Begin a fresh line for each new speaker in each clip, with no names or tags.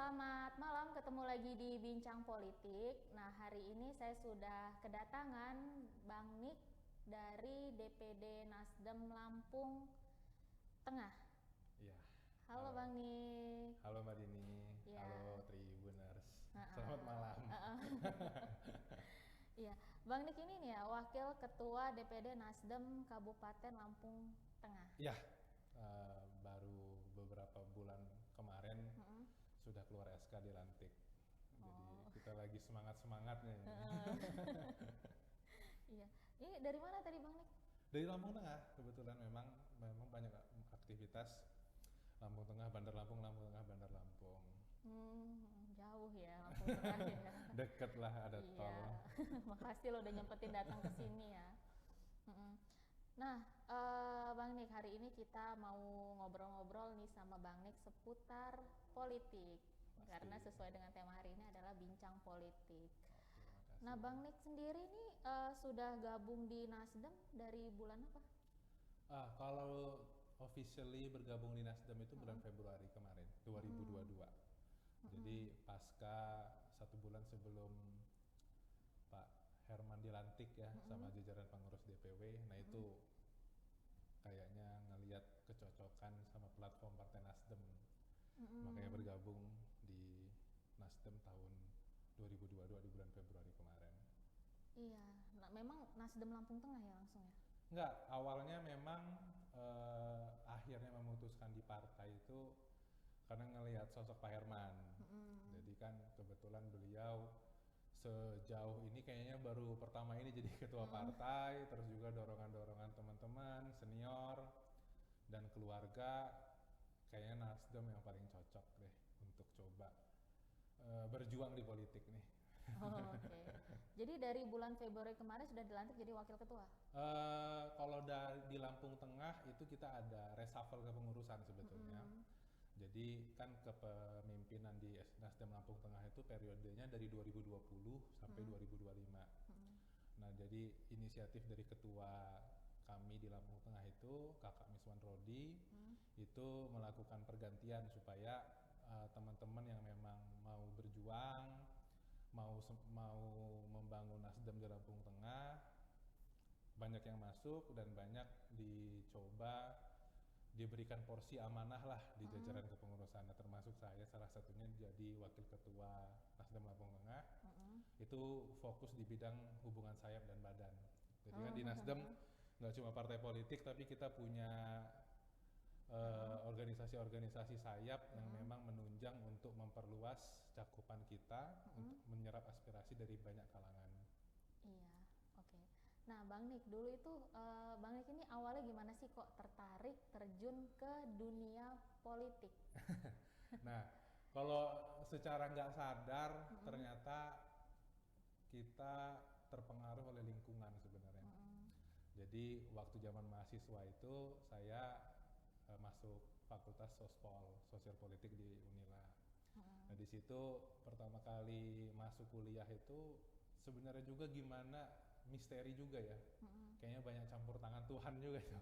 selamat malam. Ketemu lagi di Bincang Politik. Nah, hari ini saya sudah kedatangan Bang Nik dari DPD Nasdem Lampung Tengah.
Iya.
Halo Bang Nik.
Halo Mbak Dini.
Ya.
Halo Tribuners.
Ha-ha.
Selamat malam.
Iya, Bang Nik ini nih ya, Wakil Ketua DPD Nasdem Kabupaten Lampung Tengah.
Ya, baru beberapa bulan kemarin sudah keluar SK dilantik. Jadi kita lagi semangat-semangatnya.
Iya. Ini dari mana tadi Bang Nik?
Dari Lampung Tengah, kebetulan memang banyak aktivitas. Lampung Tengah, Bandar Lampung, Lampung Tengah, Bandar Lampung.
Jauh ya Lampung Tengah ya.
Deket lah, ada
Iya.
tol.
Makasih lo udah nyempetin datang ke sini ya. Nah, Bang Nik, hari ini kita mau ngobrol-ngobrol nih sama Bang Nik seputar politik.
Pasti.
Karena sesuai dengan tema hari ini adalah bincang politik.
Terima kasih.
Nah, Bang Nik sendiri nih sudah gabung di Nasdem dari bulan apa?
Kalau officially bergabung di Nasdem itu bulan Februari kemarin, 2022. Jadi pasca 1 bulan sebelum Pak Herman dilantik ya sama jajaran pengurus DPW, nah itu kayaknya ngelihat kecocokan sama platform Partai Nasdem, makanya bergabung di Nasdem tahun 2022 di bulan Februari kemarin.
Iya, nah, memang Nasdem Lampung Tengah ya langsung ya?
Enggak, awalnya memang akhirnya memutuskan di partai itu karena ngelihat sosok Pak Herman. Jadi kan kebetulan beliau sejauh ini kayaknya baru pertama ini jadi ketua partai, terus juga dorongan-dorongan teman-teman, senior, dan keluarga, kayaknya Nasdem yang paling cocok deh untuk coba berjuang di politik nih.
Oh, oke. Jadi dari bulan Februari kemarin sudah dilantik jadi wakil ketua?
Kalau di Lampung Tengah itu kita ada reshuffle kepengurusan sebetulnya. Jadi kan kepemimpinan di Nasdem Lampung Tengah itu periodenya dari 2020 sampai 2025. Nah, jadi inisiatif dari ketua kami di Lampung Tengah itu, Kakak Miswan Rodi, itu melakukan pergantian supaya teman-teman yang memang mau berjuang, mau membangun Nasdem di Lampung Tengah, banyak yang masuk dan banyak dicoba diberikan porsi amanah lah di jajaran kepengurusan. Nah, termasuk saya salah satunya jadi wakil ketua Nasdem Lampung Tengah. Itu fokus di bidang hubungan sayap dan badan. Jadi kan di Nasdem nggak cuma partai politik, tapi kita punya organisasi-organisasi sayap yang memang menunjang untuk memperluas cakupan kita untuk menyerap aspirasi dari banyak kalangan.
Iya, oke. Nah, Bang Nik, dulu itu Bang Nik ini awalnya gimana sih kok tertarik terjun ke dunia politik?
Nah, kalau secara nggak sadar ternyata kita terpengaruh oleh lingkungan sebenarnya. Jadi waktu zaman mahasiswa itu saya masuk Fakultas Sospol, Sosial Politik di Unila. Nah, di situ pertama kali masuk kuliah itu sebenarnya juga gimana misteri juga ya. Kayaknya banyak campur tangan Tuhan juga itu.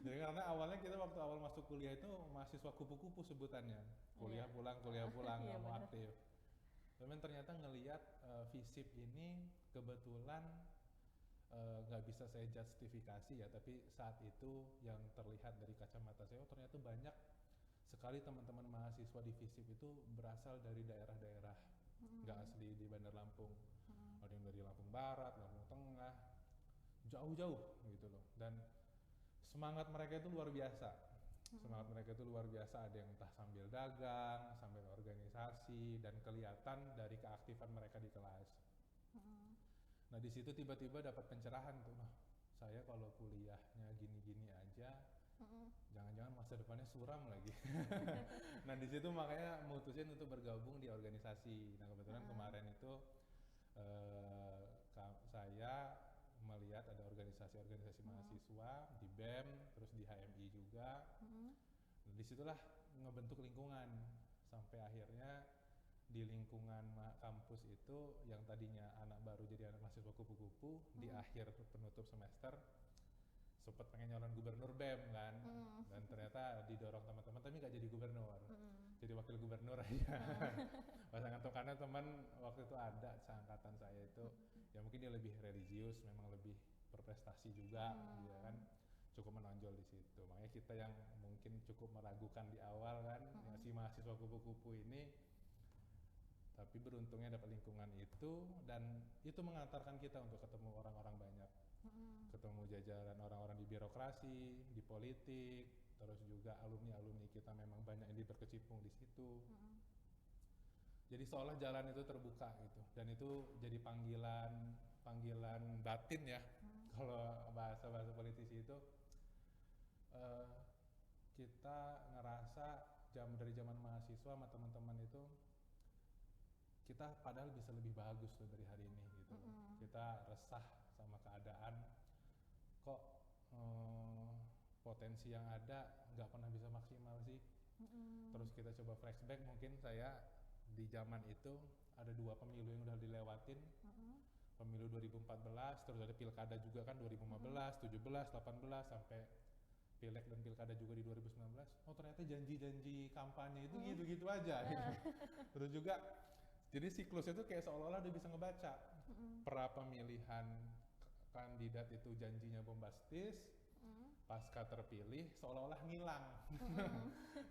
Jadi karena awalnya kita waktu awal masuk kuliah itu mahasiswa kupu-kupu sebutannya. Kuliah pulang,
Iya,
nggak mau
bener.
aktif. Tapi ternyata ngelihat FISIP ini kebetulan nggak bisa saya justifikasi ya, tapi saat itu yang terlihat dari kacamata saya, oh ternyata banyak sekali teman-teman mahasiswa di FISIP itu berasal dari daerah-daerah nggak asli di Bandar Lampung. Ada yang dari Lampung Barat, Lampung Tengah, jauh-jauh gitu loh. Dan semangat mereka itu luar biasa. Semangat mereka itu luar biasa, ada yang entah sambil dagang, sambil organisasi, dan kelihatan dari keaktifan mereka di kelas. Nah, di situ tiba-tiba dapat pencerahan tuh, nah, saya kalau kuliahnya gini-gini aja, jangan-jangan masa depannya suram lagi. Nah, di situ makanya mutusin untuk bergabung di organisasi. Nah, kebetulan kemarin itu saya melihat ada organisasi-organisasi mahasiswa di BEM, terus di HMI juga. Nah, disitulah ngebentuk lingkungan sampai akhirnya di lingkungan kampus itu yang tadinya anak baru jadi anak mahasiswa kupu-kupu, di akhir penutup semester sempat pengen nyalon gubernur BEM kan, dan ternyata didorong teman-teman tapi nggak jadi gubernur, jadi wakil gubernur gubernur aja. Pasangan tuh karena teman waktu itu ada seangkatan saya itu ya mungkin dia lebih religius, memang lebih berprestasi juga, dia kan cukup menonjol di situ. Makanya kita yang mungkin cukup meragukan di awal kan, si mahasiswa kupu-kupu ini, tapi beruntungnya dapat lingkungan itu dan itu mengantarkan kita untuk ketemu orang-orang banyak, ketemu jajaran orang-orang di birokrasi, di politik, terus juga alumni-alumni kita memang banyak yang berkecimpung di situ. Jadi seolah jalan itu terbuka gitu, dan itu jadi panggilan batin ya. Kalau bahasa politisi itu kita ngerasa dari zaman mahasiswa sama teman-teman itu kita padahal bisa lebih bagus loh dari hari ini gitu. Kita resah sama keadaan, kok potensi yang ada nggak pernah bisa maksimal sih. Terus kita coba flashback, mungkin saya di zaman itu ada 2 pemilu yang udah dilewatin, pemilu 2014, terus ada pilkada juga kan 2015, 17, 18 sampai pilek dan pilkada juga di 2019. Oh ternyata janji-janji kampanye itu gitu-gitu aja. Gitu. Terus juga jadi siklusnya itu kayak seolah-olah dia bisa ngebaca pra pemilihan kandidat itu janjinya bombastis, pasca terpilih seolah-olah ngilang.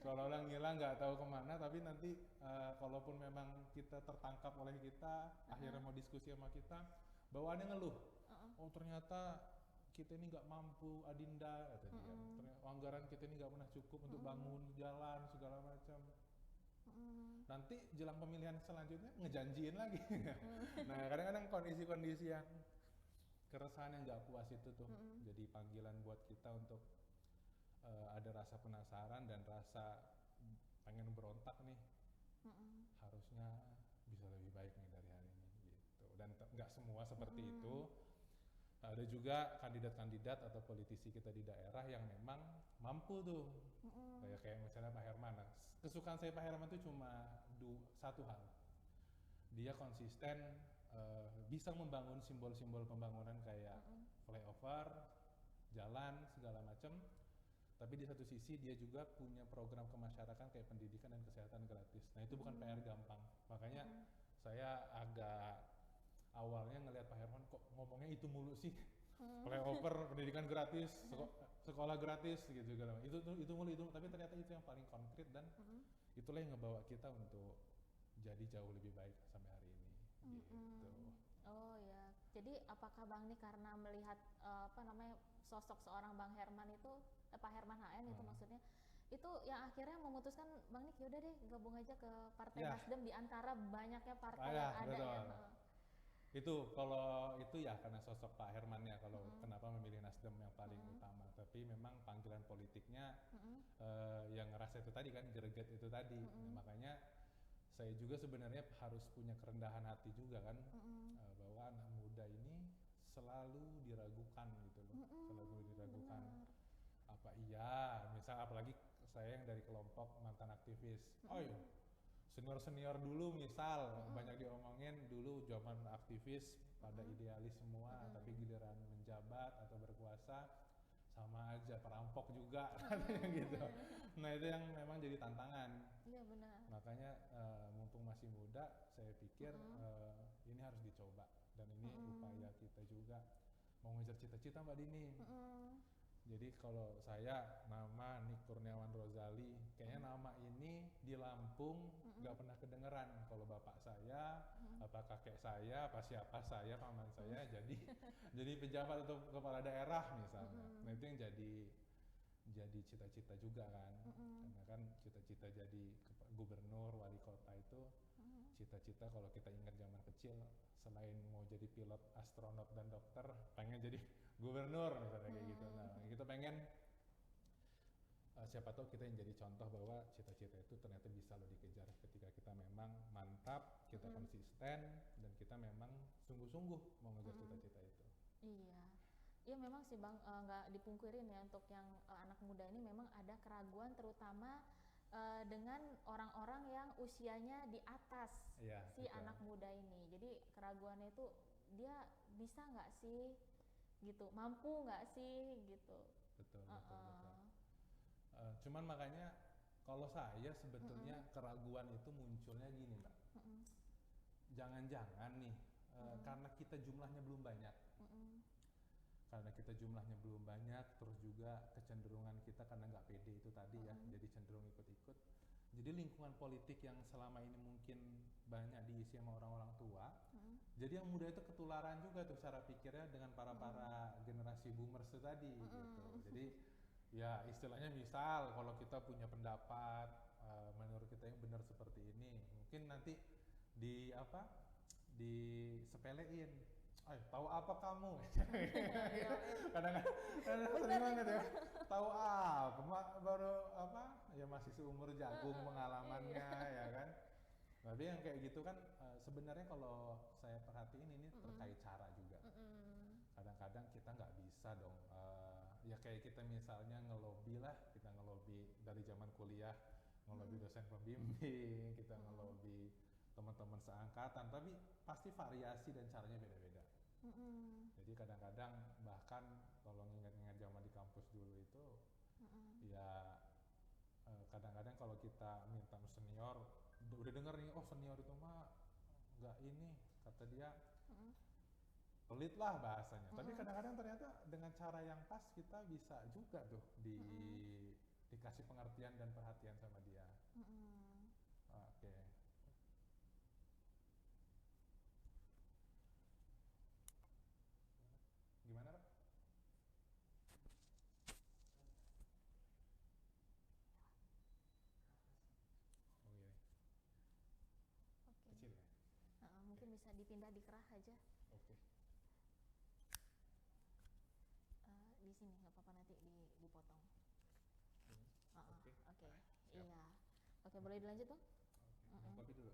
Seolah-olah ngilang, nggak tahu kemana, tapi nanti kalaupun memang kita tertangkap oleh kita, akhirnya mau diskusi sama kita, bawaannya ngeluh. Oh ternyata kita ini nggak mampu, Adinda, kata dia. Ternyata anggaran kita ini nggak pernah cukup untuk bangun jalan segala macam. Nanti jelang pemilihan selanjutnya ngejanjiin lagi. Nah kadang-kadang kondisi-kondisi yang keresahan yang nggak puas itu tuh jadi panggilan buat kita untuk ada rasa penasaran dan rasa pengen berontak nih. Harusnya bisa lebih baik nih dari hari ini gitu. Dan nggak semua seperti itu. Ada juga kandidat-kandidat atau politisi kita di daerah yang memang mampu tuh. Kayak misalnya Pak Herman. Nah, kesukaan saya Pak Herman itu cuma satu hal. Dia konsisten bisa membangun simbol-simbol pembangunan kayak flyover, jalan, segala macam. Tapi di satu sisi dia juga punya program kemasyarakatan kayak pendidikan dan kesehatan gratis. Nah itu bukan PR gampang. Makanya saya agak awalnya ngelihat Pak Herman kok ngomongnya itu mulu sih. Flyover, pendidikan gratis, sekolah gratis gitu segala macam. Itu mulu itu, tapi ternyata itu yang paling konkret dan itulah yang ngebawa kita untuk jadi jauh lebih baik sampai hari ini. Gitu.
Oh ya, jadi apakah Bang nih karena melihat sosok seorang Bang Herman itu, Pak Herman HN itu maksudnya, itu yang akhirnya memutuskan Bang nih yaudah deh gabung aja ke Partai Nasdem di antara banyaknya partai yang ada
betul.
ya.
Itu kalau itu ya karena sosok Pak Herman ya, kalau kenapa memilih Nasdem yang paling utama. Tapi memang panggilan politiknya yang ngerasa itu tadi kan, greget itu tadi. Nah, makanya saya juga sebenarnya harus punya kerendahan hati juga kan, bahwa anak muda ini selalu diragukan gitu loh, selalu diragukan. Apa iya, misal apalagi saya yang dari kelompok mantan aktivis, senior dulu misal banyak diomongin dulu zaman aktivis pada idealis semua, tapi giliran menjabat atau berkuasa sama aja perampok juga katanya gitu. Nah itu yang memang jadi tantangan.
Iya benar.
Makanya mumpung masih muda, saya pikir ini harus dicoba dan ini upaya kita juga mau ngejar cita-cita Mbak Dini. Jadi kalau saya nama Nik Kurniawan Rozali, kayaknya nama ini di Lampung nggak pernah kedengeran. Kalau bapak saya, apa kakek saya, apa siapa saya, paman saya, jadi pejabat atau kepala daerah misalnya. Nah itu yang jadi cita-cita juga kan. Karena kan cita-cita jadi gubernur, wali kota itu cita-cita kalau kita ingat zaman kecil, selain mau jadi pilot, astronot dan dokter, pengen jadi gubernur misalnya kayak gitu. Nah kita pengen siapa tahu kita yang jadi contoh bahwa cita-cita itu ternyata bisa loh dikejar ketika kita memang mantap, kita konsisten dan kita memang sungguh-sungguh mau ngejar cita-cita itu.
Iya. Ya memang sih Bang, nggak dipungkirin ya untuk yang anak muda ini memang ada keraguan terutama dengan orang-orang yang usianya di atas si anak muda ini. Jadi keraguannya itu dia bisa nggak sih gitu, mampu nggak sih gitu.
Betul. Cuman makanya Kalau saya sebetulnya keraguan itu munculnya gini, Mbak. Jangan-jangan nih, karena kita jumlahnya belum banyak. Karena kita jumlahnya belum banyak, terus juga kecenderungan kita karena nggak pede itu tadi ya, jadi cenderung ikut-ikut. Jadi lingkungan politik yang selama ini mungkin banyak diisi sama orang-orang tua, jadi yang muda itu ketularan juga tuh cara pikirnya dengan para generasi boomers itu tadi gitu. Jadi ya istilahnya misal kalau kita punya pendapat menurut kita yang benar seperti ini, mungkin nanti disepelein. Tahu apa kamu? Kadang-kadang sering banget ya. Tahu apa? Baru ya masih seumur jagung pengalamannya ya kan. Tapi yang kayak gitu kan sebenarnya kalau saya perhatiin ini terkait cara juga. Kadang-kadang kita nggak bisa dong. Ya kayak kita misalnya ngelobi lah, kita ngelobi dari zaman kuliah, ngelobi dosen pembimbing, kita ngelobi teman-teman seangkatan, tapi pasti variasi dan caranya beda-beda. Jadi kadang-kadang bahkan kalau nginget-nginget zaman di kampus dulu itu, ya kadang-kadang kalau kita minta senior, udah denger nih, oh senior itu mah nggak ini, kata dia pelit lah bahasanya. Tapi kadang-kadang ternyata dengan cara yang pas kita bisa juga tuh dikasih pengertian dan perhatian sama dia. Oke. Gimana, Pak? Oh iya. Kecil ya?
Mungkin bisa dipindah di kerah aja.
Oke.
Di sini nggak apa-apa, nanti dipotong.
Oke.
Iya. Oke, boleh dilanjut, Bang?
Minum kopi dulu.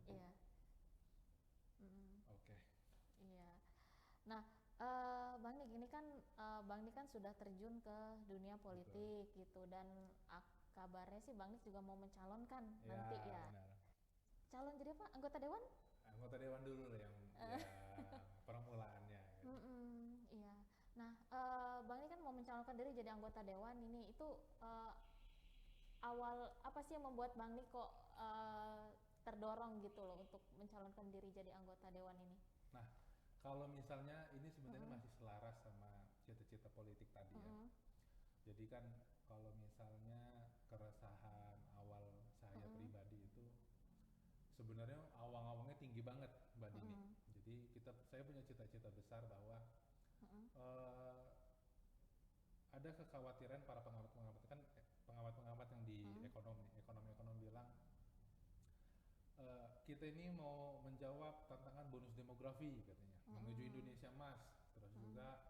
Iya.
Oke.
Iya. Nah, Bang Nik ini kan Bang Nik kan sudah terjun ke dunia politik gitu, dan kabarnya sih Bang Nik juga mau mencalonkan nanti ya.
Benar.
Calon jadi apa? Anggota dewan?
Anggota dewan dulu lah yang permulaannya. Gitu.
Iya. Nah, Bang Nik kan mau mencalonkan diri jadi anggota dewan ini, itu awal apa sih yang membuat Bang Nik kok terdorong gitu loh untuk mencalonkan diri jadi anggota dewan ini?
Nah, kalau misalnya ini sebenarnya masih selaras sama cita-cita politik tadi ya. Jadi kan kalau misalnya keresahan awal saya pribadi itu sebenarnya awang-awangnya tinggi banget, Mbak Dini. Jadi saya punya cita-cita besar bahwa ada kekhawatiran para pengamat-pengamat, kan pengamat-pengamat yang di ekonom bilang kita ini mau menjawab tantangan bonus demografi katanya, menuju Indonesia Emas. Terus juga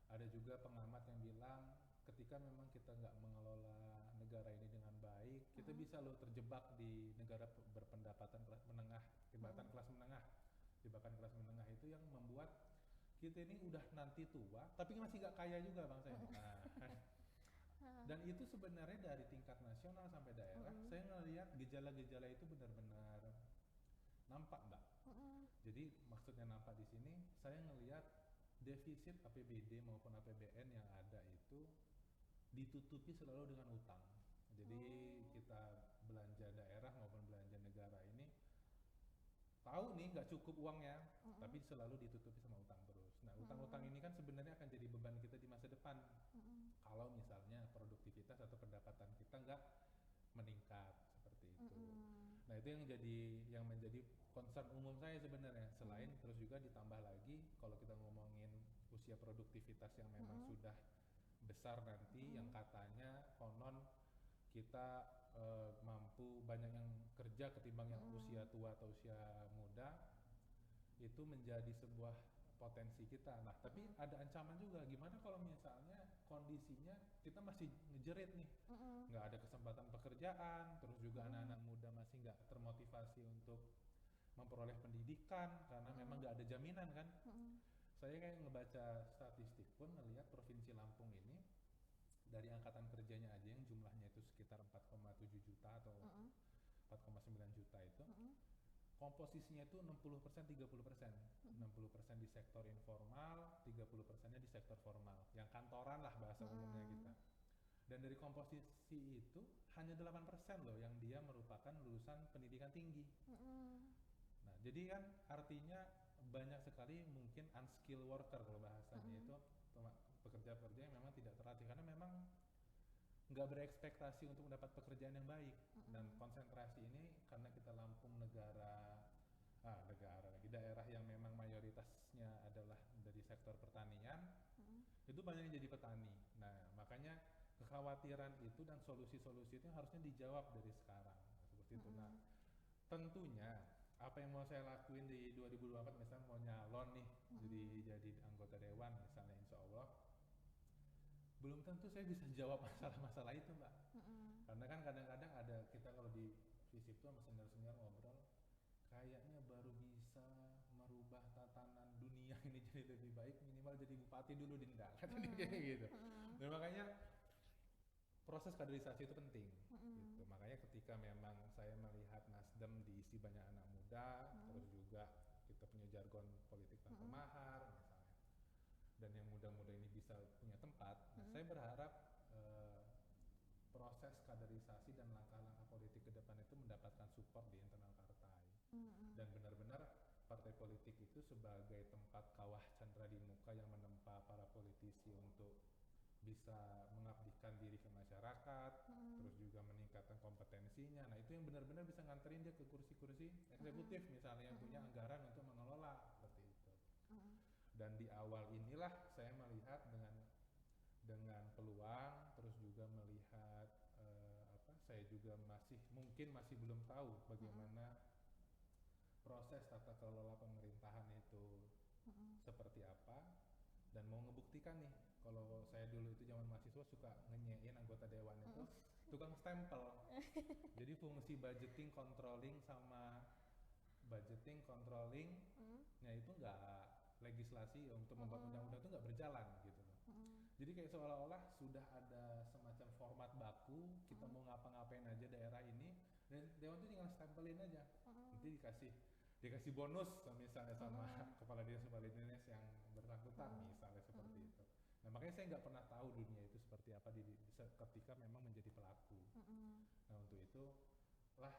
ada juga pengamat yang bilang ketika memang kita nggak mengelola negara ini dengan baik, kita bisa loh terjebak di negara berpendapatan kelas menengah, jebakan kelas menengah. Jebakan kelas menengah itu yang membuat kita ini udah nanti tua, tapi masih nggak kaya juga bang saya. Dan itu sebenarnya dari tingkat nasional sampai daerah, saya ngelihat gejala-gejala itu benar-benar nampak, Mbak. Jadi maksudnya nampak di sini, saya ngelihat defisit APBD maupun APBN yang ada itu ditutupi selalu dengan utang. Jadi kita belanja daerah maupun belanja negara ini tahu nih nggak cukup uangnya, tapi selalu ditutupi sama utang terus. Nah, utang-utang ini kan sebenarnya akan jadi beban kita di masa depan. Kalau misalnya produktivitas atau pendapatan kita nggak meningkat seperti itu. Nah, itu yang menjadi concern umum saya sebenarnya. Selain terus juga ditambah lagi kalau kita ngomongin usia produktivitas yang memang sudah besar nanti, yang katanya konon kita mampu banyak yang kerja ketimbang yang usia tua atau usia muda, itu menjadi sebuah potensi kita. Nah, tapi ada ancaman juga, gimana kalau misalnya kondisinya kita masih ngejerit nih, nggak ada kesempatan pekerjaan, terus juga anak-anak muda masih nggak termotivasi untuk memperoleh pendidikan karena memang nggak ada jaminan kan. Saya kayak ngebaca statistik pun ngelihat Provinsi Lampung ini dari angkatan kerjanya aja yang jumlahnya itu sekitar 4,7 juta atau 4,9 juta itu, komposisinya itu 60% 30%. 60% di sektor informal, 30%-nya di sektor formal. Yang kantoran lah bahasa umumnya kita. Dan dari komposisi itu hanya 8% loh yang dia merupakan lulusan pendidikan tinggi. Nah, jadi kan artinya banyak sekali mungkin unskilled worker kalau bahasanya itu pekerja-pekerja yang memang tidak terlatih karena memang nggak berekspektasi untuk mendapat pekerjaan yang baik. Dan konsentrasi ini karena kita Lampung negara lagi daerah yang memang mayoritasnya adalah dari sektor pertanian, itu banyak yang jadi petani. Nah, makanya kekhawatiran itu dan solusi-solusi itu harusnya dijawab dari sekarang seperti itu. Nah, tentunya apa yang mau saya lakuin di 2024 misalnya mau nyalon nih jadi anggota dewan misalnya, insya Allah belum tentu saya bisa jawab masalah-masalah itu, Mbak. Karena kan kadang-kadang ada kita kalau di FISIP tuh sama senior-senior ngobrol, kayaknya baru bisa merubah tatanan dunia ini jadi lebih baik minimal jadi bupati dulu Dinda, katanya kayak gitu. Dan makanya proses kaderisasi itu penting. Gitu. Makanya ketika memang saya melihat Nasdem diisi banyak anak muda, terus juga kita punya jargon politik tanpa mahar misalnya, dan yang muda-muda ini bisa punya tempat, nah, saya berharap proses kaderisasi dan langkah-langkah politik ke depan itu mendapatkan support di internal partai. Dan benar-benar partai politik itu sebagai tempat kawah candra di muka yang menempa para politisi untuk bisa mengabdikan diri ke masyarakat, terus juga meningkatkan kompetensinya. Nah, itu yang benar-benar bisa nganterin dia ke kursi-kursi eksekutif misalnya yang punya anggaran untuk mengelola seperti itu. Dan di awal inilah saya melihat dengan peluang, terus juga melihat saya juga masih belum tahu bagaimana proses tata kelola pemerintahan itu seperti apa, dan mau ngebuktikan nih kalau saya dulu itu zaman mahasiswa suka ngenyein anggota dewan itu tukang stempel. Jadi fungsi budgeting, controlling sama budgeting, controlling-nya itu nggak legislasi untuk membuat undang-undang itu nggak berjalan gitu loh. Jadi kayak seolah-olah sudah ada semacam format baku, kita mau ngapa-ngapain aja daerah ini, dan dewan itu tinggal stempelin aja. Nanti dikasih bonus misalnya sama kepala dinas yang bersangkutan misalnya seperti itu. Nah, makanya saya nggak pernah tahu dunia itu seperti apa ketika memang menjadi pelaku. Nah, untuk itu lah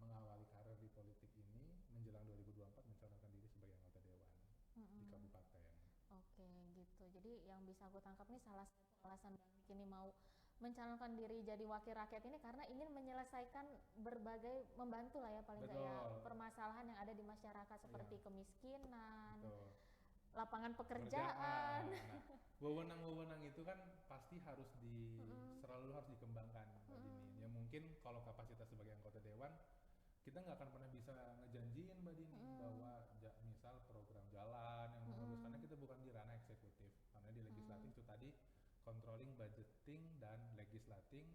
mengawali karir di politik ini menjelang 2024 mencalonkan diri sebagai anggota dewan di kabupaten.
Oke, gitu. Jadi yang bisa aku tangkap nih salah satu alasan Bang Nik ini mau mencalonkan diri jadi wakil rakyat ini karena ingin menyelesaikan membantu lah ya paling nggak ya permasalahan yang ada di masyarakat seperti kemiskinan, lapangan pekerjaan.
Nah, wewenang-wewenang itu kan pasti selalu harus dikembangkan, Mbak Dini. Ya mungkin kalau kapasitas sebagai anggota dewan kita nggak akan pernah bisa ngejanjiin, Mbak Dini, bahwa misal program jalan yang bagus, karena kita bukan di ranah eksekutif, karena di legislatif itu tadi controlling, budgeting, dan legislating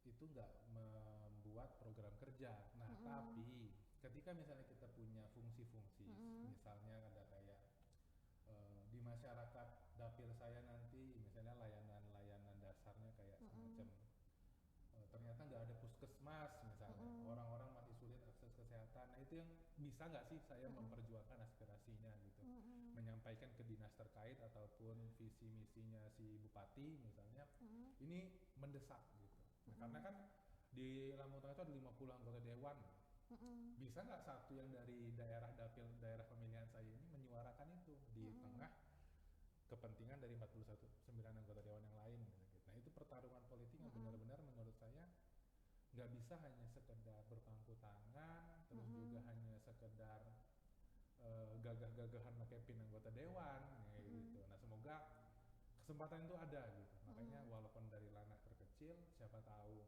itu nggak membuat program kerja. Nah, tapi ketika misalnya kita punya fungsi-fungsi, misalnya ada kayak di masyarakat dapil saya nanti misalnya layanan dasarnya kayak semacam ternyata nggak ada puskesmas misalnya, orang-orang masih sulit akses kesehatan. Nah, itu yang bisa nggak sih saya memperjuangkan aspirasinya gitu, menyampaikan ke dinas terkait ataupun visi misinya si bupati misalnya, ini mendesak gitu. Nah, karena kan di Lampung Tengah itu ada 50 anggota dewan. Bisa nggak satu yang dari daerah pemilihan saya ini menyuarakan itu di tengah kepentingan dari 49 anggota dewan yang lain gitu. Nah, itu pertarungan politik yang benar-benar menurut saya nggak bisa hanya sekedar berpangku tangan, terus juga hanya sekedar gagah-gagahan pakai pin anggota dewan gitu. Nah, semoga kesempatan itu ada gitu. Makanya walaupun dari ranah terkecil, siapa tahu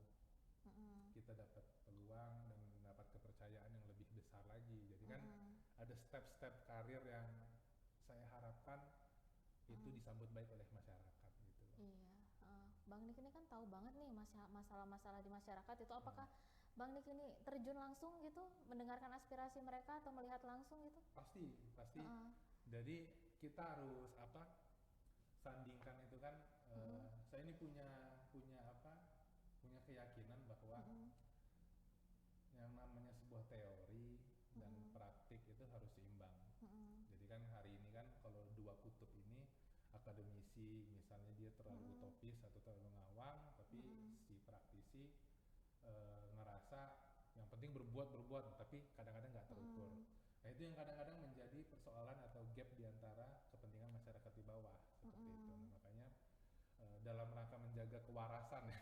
kita dapat peluang dan mendapat kepercayaan yang lebih besar lagi. Jadi kan ada step-step karir yang saya harapkan itu disambut baik oleh masyarakat gitu.
Iya, Bang Nik ini kan tahu banget nih masalah-masalah di masyarakat itu. Apakah Bang Nik ini terjun langsung gitu mendengarkan aspirasi mereka atau melihat langsung gitu?
Pasti. Jadi kita harus sandingkan itu kan. Saya ini punya keyakinan bahwa yang namanya sebuah teori dan praktik itu harus seimbang. Jadi kan hari ini kan kalau dua kutub ini akademisi misalnya dia terlalu utopis atau terlalu ngawang, tapi si praktisi ngerasa yang penting berbuat, tapi kadang-kadang nggak terukur. Nah itu yang kadang-kadang menjadi persoalan atau gap di antara kepentingan masyarakat di bawah seperti itu. Nah, makanya dalam rangka menjaga kewarasan ya,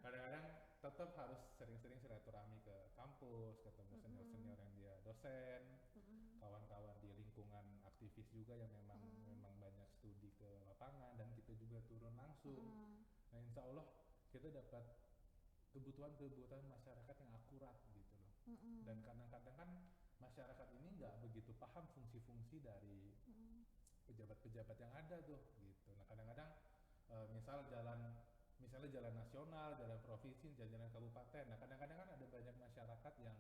kadang-kadang tetap harus sering-sering silaturahmi ke kampus, ketemu senior-senior yang dia dosen, kawan-kawan di lingkungan aktivis juga yang memang banyak studi ke lapangan, dan kita juga turun langsung. Nah insya Allah kita dapat kebutuhan masyarakat yang akurat gitu loh. Dan kadang-kadang kan masyarakat ini nggak begitu paham fungsi-fungsi dari pejabat-pejabat yang ada tuh gitu. Nah kadang-kadang misalnya jalan nasional, jalan provinsi, jalan kabupaten. Nah kadang-kadang kan ada banyak masyarakat yang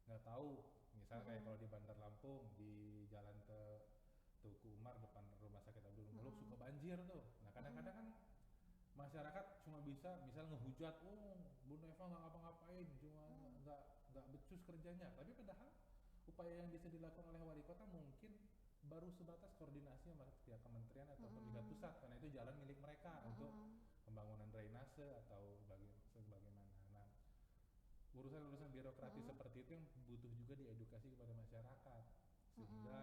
nggak tahu. Misalnya kayak kalau di Bandar Lampung, di jalan ke Tuku Umar depan Rumah Sakit Abdul Muluk suka banjir tuh. Nah kadang-kadang kan masyarakat cuma bisa misal ngehujat, Bu Neva nggak ngapa-ngapain, cuma nggak becus kerjanya. Tapi padahal upaya yang bisa dilakukan oleh wali kota mungkin baru sebatas koordinasi sama pihak kementerian atau pihak pusat, karena itu jalan milik mereka untuk pembangunan drainase atau sebagaimana. Nah, urusan-urusan birokrasi seperti itu yang butuh juga diedukasi kepada masyarakat, sehingga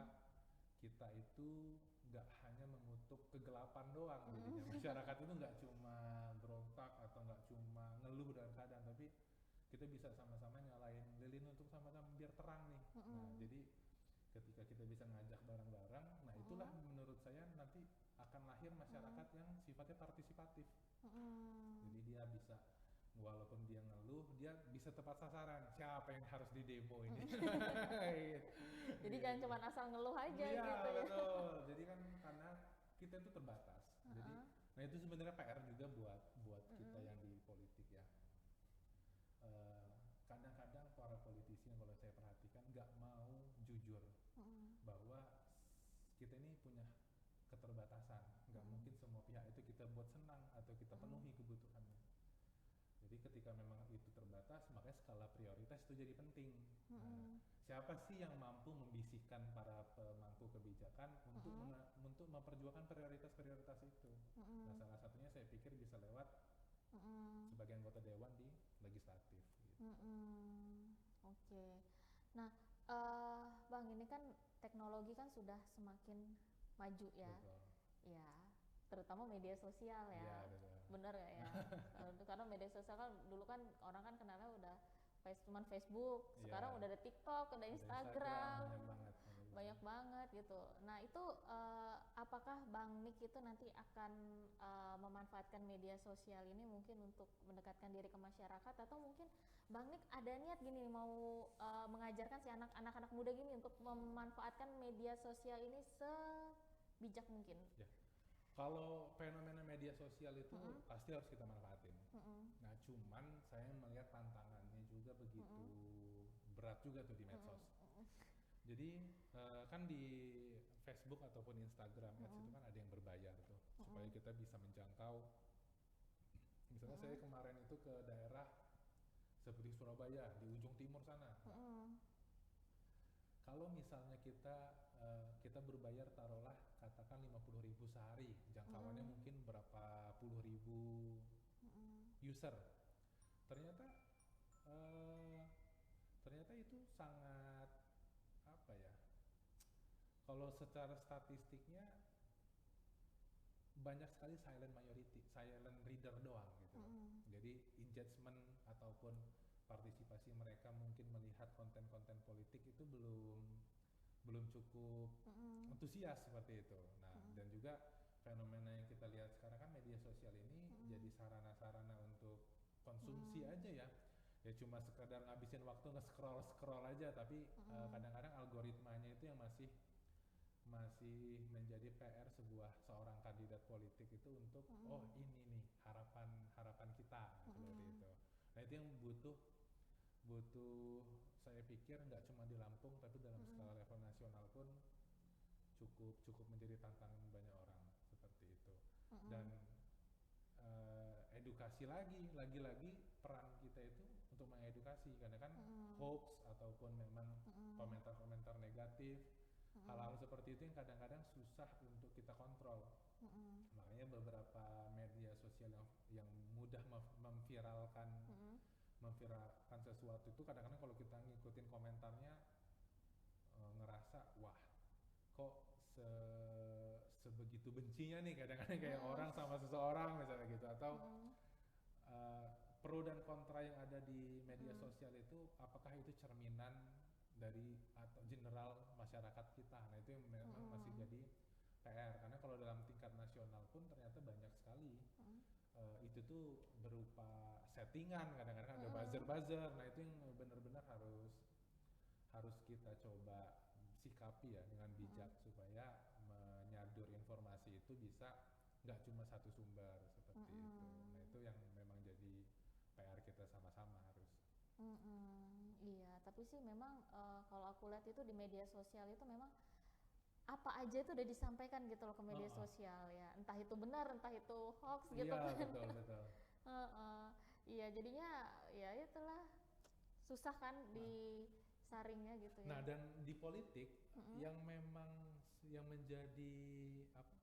kita itu nggak hanya mengutuk kegelapan doang. Jadinya masyarakat itu nggak cuma berontak atau nggak cuma ngeluh dalam keadaan, tapi kita bisa sama-sama nyalain lilin untuk sama-sama biar terang nih. Nah, jadi ketika kita bisa ngajak bareng-bareng, nah itulah menurut saya nanti akan lahir masyarakat yang sifatnya partisipatif. Jadi dia bisa, walaupun dia ngeluh, dia bisa tepat sasaran. Siapa yang harus di demo ini?
Jadi jangan cuma asal ngeluh aja
iya,
gitu ya.
Betul. Jadi kan karena kita itu terbatas. Jadi, nah itu sebenarnya PR juga buat kita yang di politik ya. Kadang-kadang para politisi yang kalau saya perhatikan nggak mau jujur bahwa kita ini punya keterbatasan, nggak mungkin semua pihak itu kita buat senang atau kita penuhi kebutuhannya. Jadi ketika memang itu terbatas, makanya skala prioritas itu jadi penting. Nah, siapa sih yang mampu membisikkan para pemangku kebijakan untuk memperjuangkan prioritas-prioritas itu? Nah, salah satunya saya pikir bisa lewat sebagai anggota dewan di legislatif. Gitu.
Oke. Nah, Bang, ini kan teknologi kan sudah semakin maju ya.
Betul.
Ya, terutama media sosial ya.
Iya, betul.
Bener gak ya? Karena media sosial kan dulu kan orang kan kenalnya udah cuman Facebook, sekarang udah ada TikTok, ada Instagram, banyak banget gitu. Nah itu apakah Bang Nik itu nanti akan memanfaatkan media sosial ini mungkin untuk mendekatkan diri ke masyarakat, atau mungkin Bang Nik ada niat gini mau mengajarkan si anak-anak muda gini untuk memanfaatkan media sosial ini sebijak mungkin?
Ya. Kalau fenomena media sosial itu pasti harus kita manfaatin. Nah, cuman saya melihat tantangannya juga begitu berat juga tuh di medsos. Jadi kan di Facebook ataupun Instagram Ads itu kan ada yang berbayar tuh supaya kita bisa menjangkau. Misalnya saya kemarin itu ke daerah seperti Surabaya di ujung timur sana. Kalau misalnya kita berbayar taruhlah katakan 50.000 sehari, jangkauannya mungkin berapa puluh ribu user. Ternyata itu sangat apa ya? Kalau secara statistiknya banyak sekali silent majority, silent reader doang gitu. Jadi engagement ataupun partisipasi mereka mungkin melihat konten-konten politik itu belum cukup antusias seperti itu. Nah, dan juga fenomena yang kita lihat sekarang kan media sosial ini jadi sarana-sarana untuk konsumsi aja ya. Ya cuma sekedar ngabisin waktu nge-scroll aja, tapi kadang-kadang algoritmanya itu yang masih menjadi PR seorang kandidat politik itu untuk ini nih harapan kita seperti itu. Nah, itu yang butuh saya pikir nggak cuma di Lampung tapi dalam skala level nasional pun cukup menjadi tantangan banyak orang seperti itu. Dan edukasi lagi peran kita itu untuk mengedukasi, karena kan hoax ataupun memang komentar-komentar negatif, hal-hal seperti itu yang kadang-kadang susah untuk kita kontrol. Makanya beberapa media sosial yang mudah memviralkan sesuatu itu kadang-kadang kalau kita ngikutin komentarnya ngerasa wah kok sebegitu bencinya nih kadang-kadang kayak orang sama seseorang misalnya gitu, atau pro dan kontra yang ada di media sosial itu apakah itu cerminan dari atau general masyarakat kita. Nah itu yang memang masih jadi PR, karena kalau dalam tingkat nasional pun ternyata banyak sekali itu tuh berupa settingan, kadang-kadang ada buzzer. Nah itu yang benar-benar harus kita coba sikapi ya dengan bijak supaya menyadur informasi itu bisa nggak cuma satu sumber seperti itu. Nah itu yang memang jadi PR kita sama-sama harus.
Iya, tapi sih memang kalau aku lihat itu di media sosial itu memang apa aja itu udah disampaikan gitu loh ke media sosial ya, entah itu benar entah itu hoax gitu
Iya,
kan.
betul.
Iya, jadinya ya itulah susah kan disaringnya gitu ya.
Nah dan di politik yang memang yang menjadi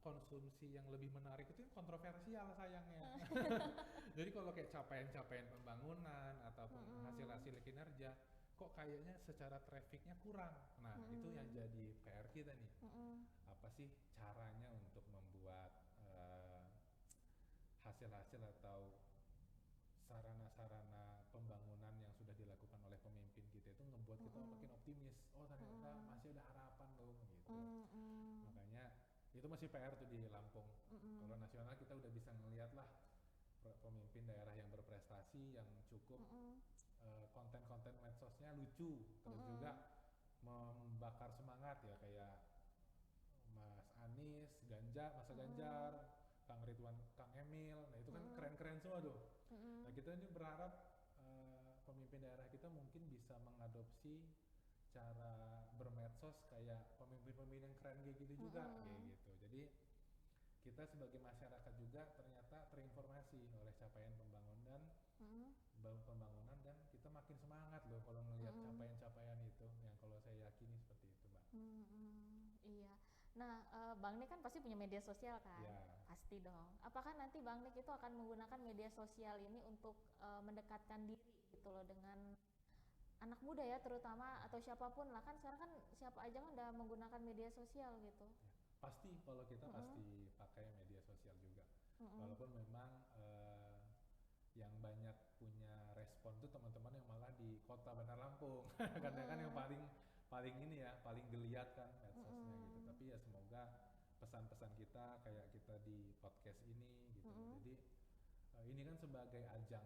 konsumsi yang lebih menarik itu yang kontroversial sayangnya. Jadi kalau kayak capaian-capaian pembangunan ataupun hasil-hasil kinerja kok kayaknya secara trafficnya kurang. Nah itu yang jadi PR kita nih. Apa sih caranya untuk membuat hasil-hasil atau sarana-sarana pembangunan yang sudah dilakukan oleh pemimpin kita itu ngebuat kita makin optimis. Oh ternyata masih ada harapan loh gitu. Makanya itu masih PR tuh di Lampung. Kalau nasional kita udah bisa ngeliat lah pemimpin daerah yang berprestasi, yang cukup konten-konten medsosnya lucu, terus juga membakar semangat ya, kayak Mas Anies, Mas Ganjar, Kang Ridwan, Kang Emil. Nah itu kan keren-keren semua tuh. Nah kita ini berharap pemimpin daerah kita mungkin bisa mengadopsi cara bermedsos kayak pemimpin-pemimpin yang keren kayak gitu juga, kayak gitu. Jadi kita sebagai masyarakat juga ternyata terinformasi oleh capaian pembangunan dan kita makin semangat loh kalau ngelihat capaian-capaian itu, yang kalau saya yakini seperti itu, Mbak.
Iya. Nah, Bang Nik kan pasti punya media sosial kan?
Ya.
Pasti dong. Apakah nanti Bang Nik itu akan menggunakan media sosial ini untuk mendekatkan diri gitu loh dengan anak muda ya terutama, atau siapapun lah, kan sekarang kan siapa aja kan udah menggunakan media sosial gitu.
Ya, pasti kalau kita pasti pakai media sosial juga. Walaupun memang yang banyak punya respon tuh teman-teman yang malah di kota Bandar Lampung. Karena kan yang paling ini ya, paling geliat kan medsosnya gitu. Tapi ya semoga pesan-pesan kita kayak kita di podcast ini gitu. Jadi ini kan sebagai ajang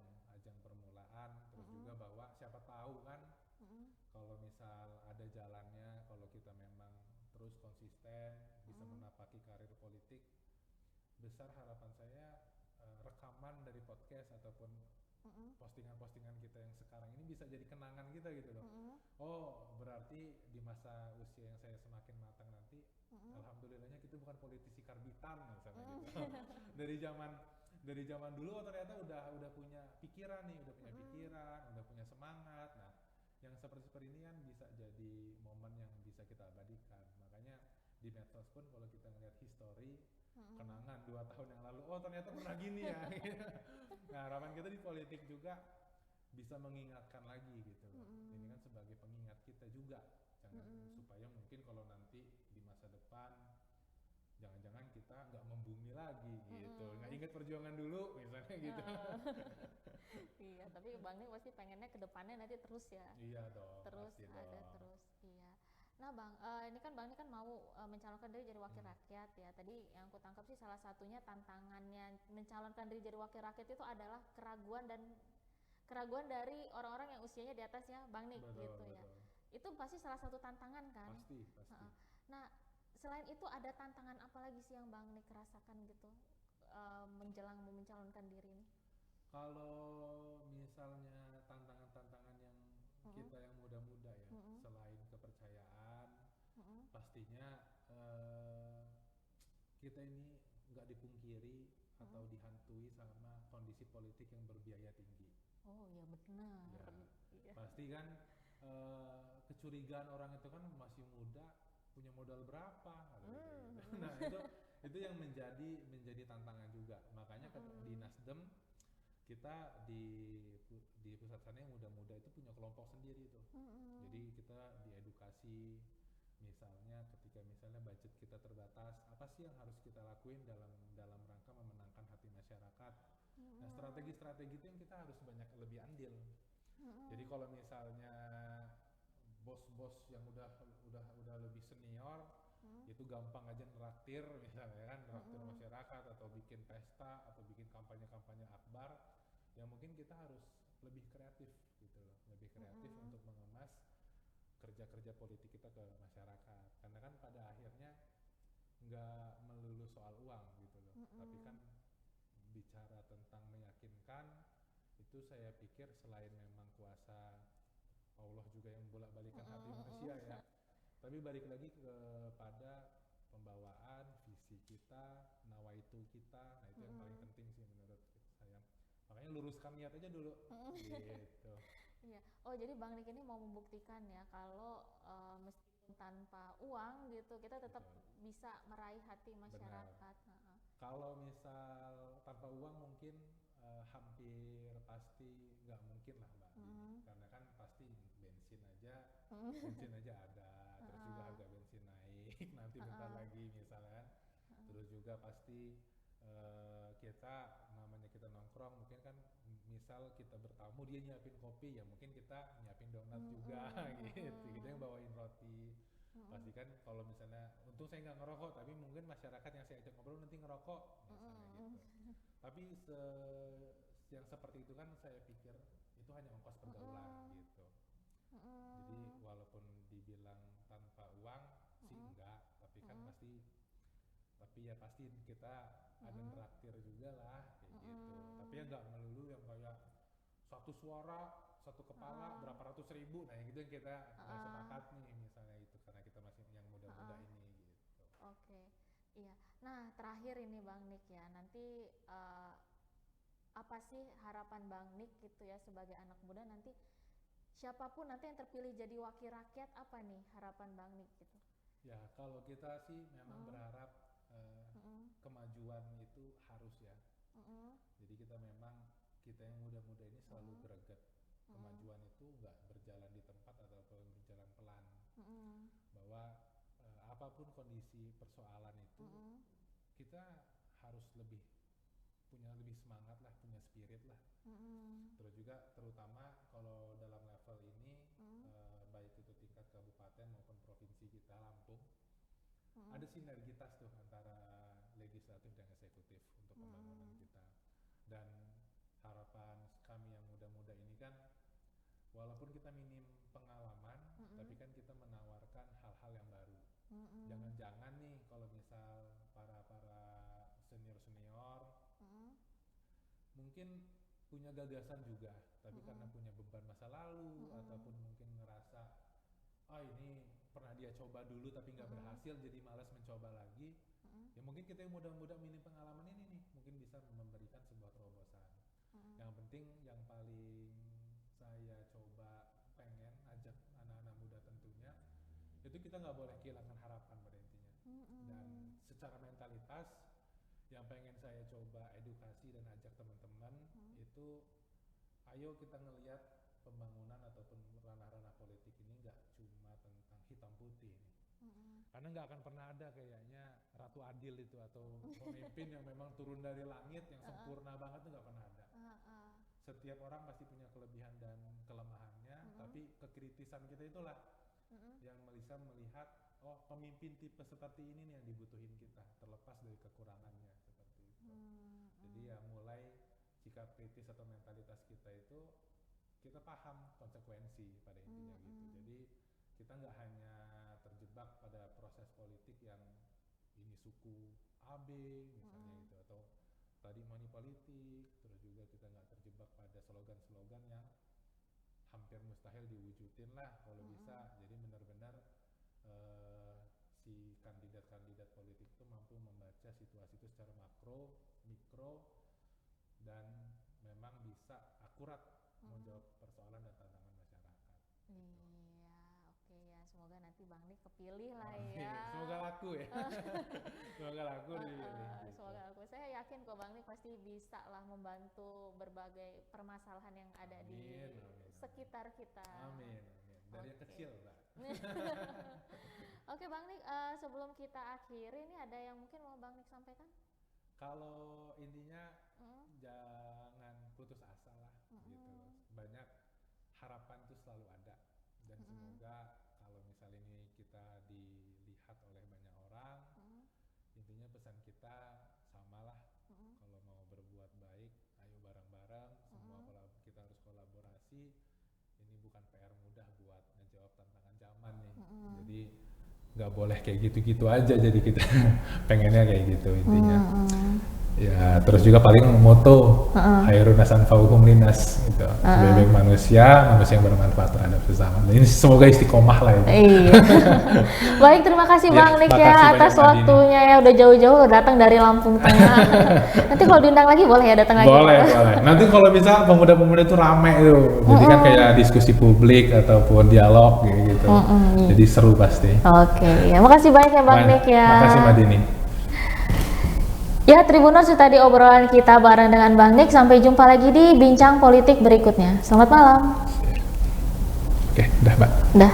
permulaan, terus juga bahwa siapa tahu kan kalau misal ada jalannya, kalau kita memang terus konsisten bisa menapaki karir politik, besar harapan saya rekaman dari podcast ataupun postingan-postingan kita yang sekarang ini bisa jadi kenangan kita gitu loh. Oh berarti di masa usia yang saya semakin matang nanti, alhamdulillahnya kita bukan politisi karbitan misalnya gitu. dari zaman dulu ternyata udah punya pikiran nih, udah punya semangat. Nah yang seperti ini kan bisa jadi momen yang bisa kita abadikan. Makanya di medsos pun kalau kita ngeliat history kenangan 2 tahun yang lalu, oh ternyata pernah gini ya. Nah harapan kita di politik juga bisa mengingatkan lagi gitu. Ini kan sebagai pengingat kita juga, supaya mungkin kalau nanti di masa depan jangan-jangan kita nggak membumi lagi gitu, nggak ingat perjuangan dulu misalnya gitu.
Iya, tapi Bang Nik pasti pengennya ke depannya nanti terus ya.
Iya dong.
Terus ada
dong.
terus, iya. Nah Bang, ini kan Bang Nik kan mau mencalonkan diri jadi wakil rakyat ya. Tadi yang aku tangkap sih salah satunya tantangannya mencalonkan diri jadi wakil rakyat itu adalah keraguan dari orang-orang yang usianya di atasnya Bang Nik gitu ya. Itu pasti salah satu tantangan kan?
Pasti.
Nah, selain itu ada tantangan apa lagi sih yang Bang Nik rasakan gitu menjelang mencalonkan diri ini?
Kalau misalnya tantangan-tantangan yang kita yang muda-muda ya, selain kepercayaan, pastinya kita ini nggak dipungkiri atau dihantui sama kondisi politik yang berbiaya tinggi.
Oh ya benar.
Ya,
iya.
pasti kan kecurigaan orang itu kan masih muda, punya modal berapa? Gitu. Nah Itu yang menjadi tantangan juga. Makanya di Nasdem kita di pusat sana yang muda-muda itu punya kelompok sendiri tuh. Jadi kita diedukasi, misalnya ketika misalnya budget kita terbatas, apa sih yang harus kita lakuin dalam rangka memenangkan hati masyarakat. Nah, strategi-strategi itu yang kita harus banyak lebih andil. Jadi kalau misalnya bos-bos yang udah lebih senior, itu gampang aja neraktir misalnya kan, neraktir masyarakat atau bikin pesta atau bikin kampanye-kampanye akbar, ya mungkin kita harus lebih kreatif gitu loh, lebih kreatif untuk mengemas kerja-kerja politik kita ke masyarakat. Karena kan pada akhirnya nggak melulu soal uang gitu loh, tapi kan bicara tentang meyakinkan, itu saya pikir selain memang kuasa Allah juga yang bolak-balikan hati manusia ya, tapi balik lagi kepada pembawaan, visi kita, nawaitu kita, nah itu yang paling penting sih menurut saya. Makanya luruskan niat aja dulu, gitu.
Iya. Oh, jadi Bang Nik ini mau membuktikan ya kalau meskipun tanpa uang gitu kita tetap bisa meraih hati masyarakat.
Kalau misal tanpa uang mungkin hampir pasti nggak mungkin lah Mbak, karena kan pasti bensin aja ada, terus juga harga bensin naik nanti bentar lagi misalnya, terus juga pasti kita namanya kita nongkrong, mungkin kan misal kita bertamu dia nyiapin kopi, ya mungkin kita nyiapin donat juga gitu, kita yang bawain roti. Pasti kan kalau misalnya, untung saya nggak ngerokok, tapi mungkin masyarakat yang saya ajak ngobrol nanti ngerokok misalnya gitu. Tapi yang seperti itu kan saya pikir itu hanya ongkos pergaulan gitu. Jadi walaupun dibilang tanpa uang sih enggak, tapi kan pasti kita ada neraktir juga lah kayak gitu. Tapi ya nggak melulu yang kayak satu suara, satu kepala, berapa ratus ribu, nah yang gitu yang kita nggak sepakat nih misalnya itu, karena kita masih yang muda-muda ini gitu.
Oke, iya. Nah terakhir ini Bang Nik ya, nanti apa sih harapan Bang Nik gitu ya sebagai anak muda, nanti siapapun nanti yang terpilih jadi wakil rakyat, apa nih harapan Bang Nik gitu?
Ya kalau kita sih memang berharap kemajuan itu harus ya. Jadi kita yang muda-muda ini selalu greget. Kemajuan itu nggak berjalan di tempat ataupun berjalan pelan. Bahwa apapun kondisi persoalan itu, kita harus punya lebih semangat lah, punya spirit lah. Terus juga terutama kalau dalam level ini, baik itu tingkat kabupaten maupun provinsi kita Lampung, ada sinergitas tuh antara legislatif dan eksekutif untuk pembangunan kita. Dan harapan kami yang muda-muda ini kan, walaupun kita minim pengalaman, tapi kan kita menawarkan hal-hal yang baru. Jangan-jangan nih kalau misal para senior-senior mungkin punya gagasan juga, tapi karena punya beban masa lalu ataupun mungkin ngerasa ini pernah dia coba dulu tapi nggak berhasil, jadi malas mencoba lagi. Ya mungkin kita yang muda-muda minim pengalaman ini nih mungkin bisa memberikan sebuah terobosan. Yang penting, yang paling saya coba pengen ajak anak-anak muda tentunya, itu kita nggak boleh kehilangan harapan pada intinya. Dan secara mentalitas, yang pengen saya coba edukasi dan ajak teman-teman itu, ayo kita ngelihat pembangunan ataupun ranah-ranah politik ini nggak cuma tentang hitam putih nih. Karena nggak akan pernah ada kayaknya Ratu Adil itu atau pemimpin yang memang turun dari langit yang sempurna banget, tuh nggak pernah ada. Setiap orang pasti punya kelebihan dan kelemahannya, tapi kekritisan kita itulah yang bisa melihat, oh pemimpin tipe seperti ini nih yang dibutuhin kita, terlepas dari kekurangannya seperti itu. Jadi ya mulai sikap kritis atau mentalitas kita itu, kita paham konsekuensi pada intinya gitu. Jadi kita nggak hanya terjebak pada proses politik yang ini suku AB misalnya gitu, atau tadi money politik, terus juga kita nggak terjebak pada slogan-slogan yang hampir mustahil diwujudin lah kalau bisa. Jadi benar-benar si kandidat-kandidat politik itu mampu membaca situasi itu secara makro, mikro, dan memang bisa akurat menjawab persoalan dan tantangan masyarakat.
Iya, oke ya. semoga nanti Bang Nik kepilih lah
Amin.
ya.
Semoga laku ya. Semoga laku dipilih.
Semoga laku. Saya yakin kok Bang Nik pasti bisa lah membantu berbagai permasalahan yang ada di sekitar kita.
Amin. Dari yang kecil, Mbak.
Oke Bang Nik, sebelum kita akhiri ini ada yang mungkin mau Bang Nik sampaikan?
Kalau intinya jangan putus asa lah, gitu. Banyak harapan tuh selalu ada, dan semoga kalau misalnya ini kita dilihat oleh banyak orang, intinya pesan kita samalah. Kalau mau berbuat baik, ayo bareng-bareng. Semua kita harus kolaborasi. Ini bukan PR mudah buat ngejawab tantangan zaman nih. Jadi nggak boleh kayak gitu-gitu aja. Jadi kita pengennya kayak gitu intinya. Ya terus juga paling moto Khairun nas anfa'uhum linnas gitu. Sebaik manusia yang bermanfaat terhadap sesama. Ini semoga istiqomah lah ya.
Iya. Baik, terima kasih Bang Nik ya atas waktunya ya, udah jauh-jauh datang dari Lampung Tengah. Nanti kalau diundang lagi boleh ya datang lagi.
Boleh. Nanti kalau bisa pemuda-pemuda itu rame tuh. Jadi kan kayak diskusi publik ataupun dialog gitu. Jadi seru pasti.
Oke, ya makasih banyak ya Bang Nik ya.
Makasih Mbak Dini.
Ya Tribuners, itu tadi obrolan kita bareng dengan Bang Nik. Sampai jumpa lagi di Bincang Politik berikutnya. Selamat malam.
Oke, udah Mbak.
Udah.